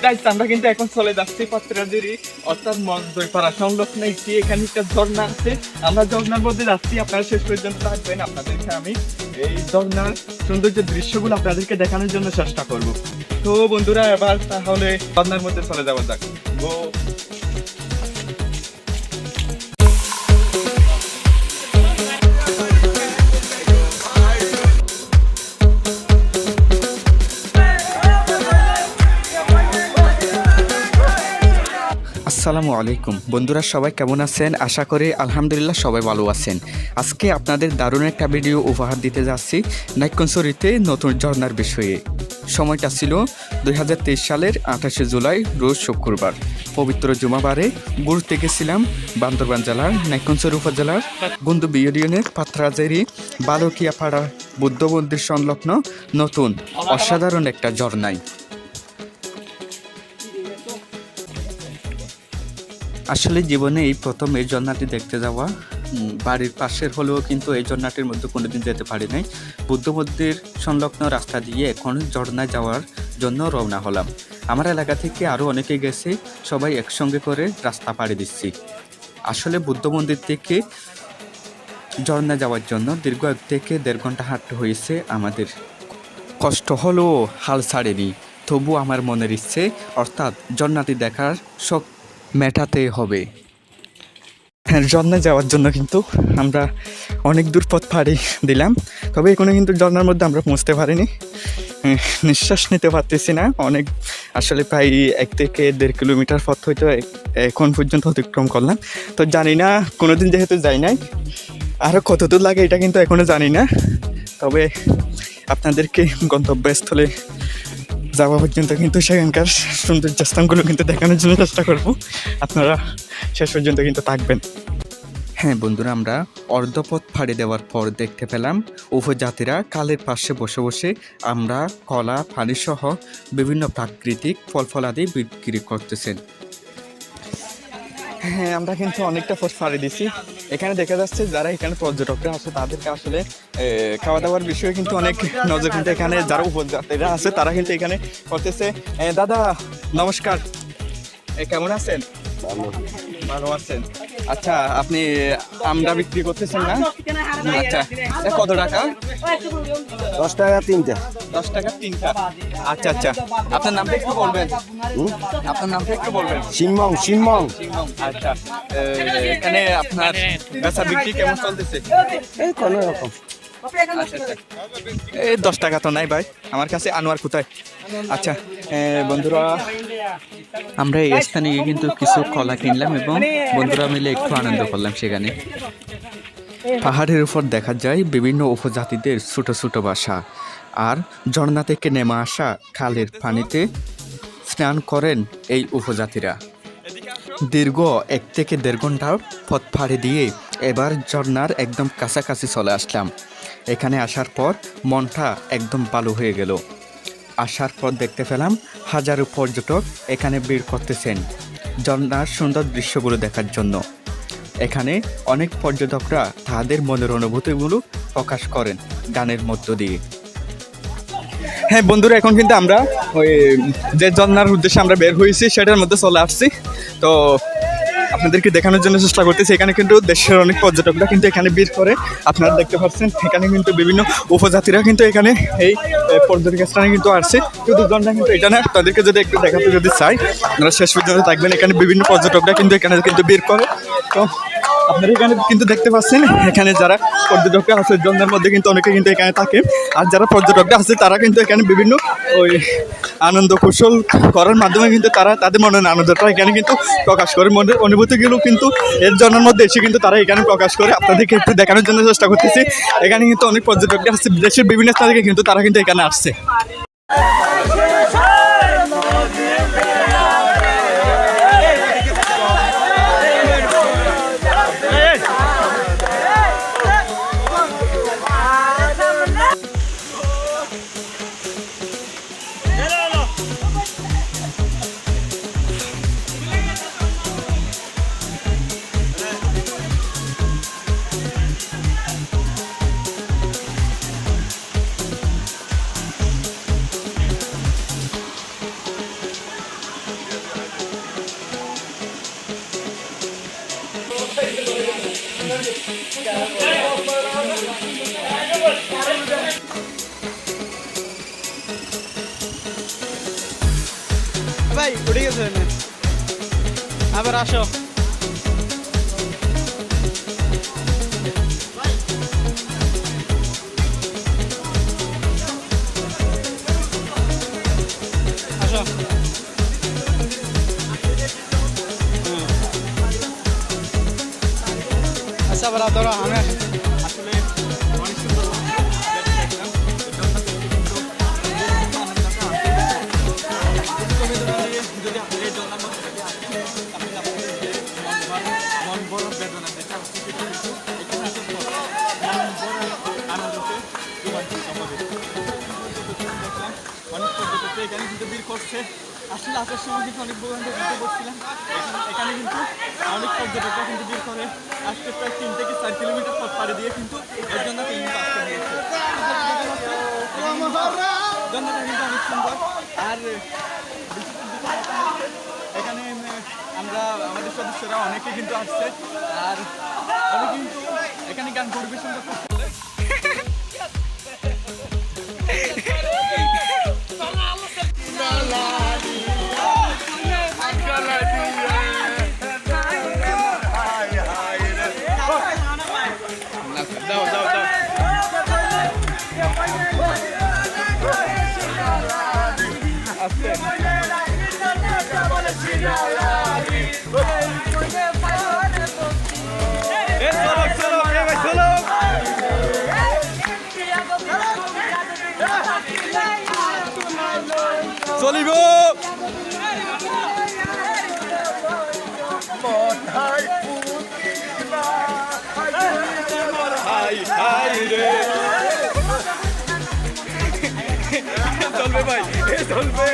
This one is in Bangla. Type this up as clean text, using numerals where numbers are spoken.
আমরা কিন্তু এখন চলে যাচ্ছি পাত্রাজিরি অর্থাৎ মজদইপাড়া সংলগ্ন একটি এখানে একটা ঝর্ণা আছে। আমরা ঝর্ণার মধ্যে যাচ্ছি, আপনারা শেষ পর্যন্ত থাকবেন। আপনাদেরকে আমি এই ঝর্ণার সৌন্দর্য দৃশ্যগুলো আপনাদেরকে দেখানোর জন্য চেষ্টা করব। তো বন্ধুরা এবার তাহলে ঝর্ণার মধ্যে চলে যাওয়া যাক। আসসালামু আলাইকুম বন্ধুরা, সবাই কেমন আছেন? আশা করি আলহামদুলিল্লাহ সবাই ভালো আছেন। আজকে আপনাদের দারুণ একটা ভিডিও উপহার দিতে যাচ্ছি নাইক্ষ্যংছড়িতে নতুন ঝর্ণার বিষয়ে। সময়টা ছিল 2023 সালের 28শে জুলাই, রোজ শুক্রবার। পবিত্র জুমাবারে ঘুরতে গেছিলাম বান্দরবান জেলার নাইক্ষ্যংছড়ি উপজেলার গুন্দুবি ইউনিয়নের পাত্রাজেরি বালকিয়াপাড়া বুদ্ধ মন্দির সংলগ্ন নতুন অসাধারণ একটা ঝর্ণায়। আসলে জীবনে এই প্রথম এই ঝর্ণাটি দেখতে যাওয়া। বাড়ির পাশের হলেও কিন্তু এই ঝর্ণাটির মধ্যে কোনোদিন যেতে পারি নাই। বুদ্ধ মন্দির সংলগ্ন রাস্তা দিয়ে এখন ঝর্ণায় যাওয়ার জন্য রওনা হলাম। আমার এলাকা থেকে আরও অনেকে গেছে, সবাই একসঙ্গে করে রাস্তা পাড়ি দিচ্ছি। আসলে বুদ্ধ মন্দির থেকে ঝর্ণা যাওয়ার জন্য দীর্ঘ 1 থেকে 1.5 ঘন্টা হাঁটতে হয়েছে আমাদের। কষ্ট হলেও হাল ছাড়েনি, তবু আমার মনের ইচ্ছে অর্থাৎ ঝর্ণাটি দেখার শখ মেটাতে হবে। হ্যাঁ, ঝর্ণা যাওয়ার জন্য কিন্তু আমরা অনেক দূর পথ পাড়ি দিলাম, তবে এখনো কিন্তু ঝর্ণার মধ্যে আমরা পৌঁছতে পারিনি। নিঃশ্বাস নিতে পারতেছি না, অনেক আসলে প্রায় 1 থেকে 1.5 কিলোমিটার পথ হয়তো এখন পর্যন্ত অতিক্রম করলাম। তো জানি না, কোনোদিন যেহেতু যাই নাই, আরও কত দূর লাগে এটা কিন্তু এখনও জানি না। তবে আপনাদেরকে গন্তব্যস্থলে যাওয়া পর্যন্ত কিন্তু সেখানকার সৌন্দর্য স্থানগুলো কিন্তু দেখানোর জন্য চেষ্টা করব। আপনারা শেষ পর্যন্ত কিন্তু থাকবেন। হ্যাঁ বন্ধুরা, আমরা অর্ধপথ ফাড়ি দেওয়ার পর দেখতে পেলাম উপজাতিরা কালের পাশে বসে বসে আমরা কলা, পানি সহ বিভিন্ন প্রাকৃতিক ফল ফলাদি বিক্রি করতেছেন। হ্যাঁ, আমরা কিন্তু অনেকটা পথ ফাড়ি দিছি। এখানে দেখা যাচ্ছে যারা এখানে পর্যটকরা আছে তাদেরকে আসলে খাওয়া দাওয়ার বিষয়ে কিন্তু অনেক নজর, কিন্তু এখানে যারা উপজাতিরা আছে তারা কিন্তু এখানে করতেছে। দাদা নমস্কার, কেমন আছেন? ভালো আছেন। আচ্ছা, আপনি আমরা বিক্রি করতেছেন না? আচ্ছা, কত টাকা? 10 টাকা 3টা। 10 টাকা 3টা। আচ্ছা আচ্ছা, আপনার নামটা একটু বলবেন? আপনার নামটা একটু বলবেন? সিংমং। আচ্ছা, এখানে আপনার বেচা বিক্রি কেমন চলতেছে? এই কোনো রকম। আচ্ছা, এই 10 টাকা তো নাই ভাই আমার কাছে। আনোয়ার কোথায়? আচ্ছা বন্ধুরা, আমরা এই স্থানে গিয়ে কিন্তু কিছু কলা কিনলাম এবং বন্ধুরা মিলে একটু আনন্দ করলাম। সেখানে পাহাড়ের উপর দেখা যায় বিভিন্ন উপজাতিদের ছোট ছোট বাসা, আর ঝর্ণা থেকে নেমে আসা খালের পানিতে স্নান করেন এই উপজাতিরা। দীর্ঘ 1 থেকে 1.5 ঘন্টা পথ ফাড়ি দিয়ে এবার ঝর্ণার একদম কাছাকাছি চলে আসলাম। এখানে আসার পর মনটা একদম ভালো হয়ে গেল। আসার পর দেখতে পেলাম হাজারো পর্যটক এখানে ভিড় করতেছেন ঝর্ণার সুন্দর দৃশ্যগুলো দেখার জন্য। এখানে অনেক পর্যটকরা তাদের মনের অনুভূতিগুলো প্রকাশ করেন গানের মধ্য দিয়ে। হ্যাঁ বন্ধুরা, এখন কিন্তু আমরা ওই যে ঝর্ণার উদ্দেশ্যে আমরা বের হয়েছি সেটার মধ্যে চলে আসছি। তো আপনাদেরকে দেখানোর জন্য চেষ্টা করতেছি। এখানে কিন্তু দেশের অনেক পর্যটকরা কিন্তু এখানে ভিড় করে, আপনারা দেখতে পাচ্ছেন। এখানে কিন্তু বিভিন্ন উপজাতিরা কিন্তু এখানে এই পর্যটক স্থানে কিন্তু আসছে। শুধু ঝর্ণা কিন্তু এটা না, তাদেরকে যদি একটু দেখাতে যদি চাই, আপনারা শেষ পর্যন্ত থাকবেন। এখানে বিভিন্ন পর্যটকরা কিন্তু এখানে কিন্তু ভিড় করে। তো আপনারা এখানে কিন্তু দেখতে পাচ্ছেন, এখানে যারা পর্যটকরা আছে ঝর্ণার মধ্যে কিন্তু অনেকে কিন্তু এখানে থাকে, আর যারা পর্যটকরা আছে তারা কিন্তু এখানে বিভিন্ন ওই আনন্দ কৌশল করার মাধ্যমে কিন্তু তারা তাদের মনের আনন্দটা এখানে কিন্তু প্রকাশ করে। মনের অনুভূতিগুলো কিন্তু এর ঝর্ণার মধ্যে এসে কিন্তু তারা এখানে প্রকাশ করে। আপনাদেরকে একটু দেখানোর জন্য চেষ্টা করতেছি। এখানে কিন্তু অনেক পর্যটকরা আসছে, দেশের বিভিন্ন স্থান থেকে কিন্তু তারা কিন্তু এখানে আসছে। ভাই উঠে গেছে আবার আসো আসো আচ্ছা আবার ধরো আমি আসলে অনেক সুন্দর দেখলাম যদি আপনি এই ঝর্ণার মধ্যে থেকে আসেন তাহলে আপনাদের যে মন বড় বেদনা যেটা হচ্ছে সেটা কিন্তু এখানে আসার পর মন বড় আনন্দতে রূপান্তরিত হবে। দেখলাম অনেক পর্যটক এখানে কিন্তু ভিড় করছে। আসলে আসার সময় কিন্তু অনেক বন্ধু ভিড় করছিলাম এখানে কিন্তু অনেক পর্যটকরা কিন্তু ভিড় করে আসতে প্রায় 3 থেকে 4 কিলোমিটার পথ পাড়ি দিয়ে কিন্তু এর জন্য কিন্তু আসতে হয়েছে। জন্যটা কিন্তু অনেক সুন্দর আর এখানে আমরা আমাদের সদস্যরা অনেকে কিন্তু আসছে আর আমি কিন্তু এখানে গান পরিবেশন করতে দাও দাও দাও আস্তে চলিব হাই হাই রে চলবে ভাই চলবে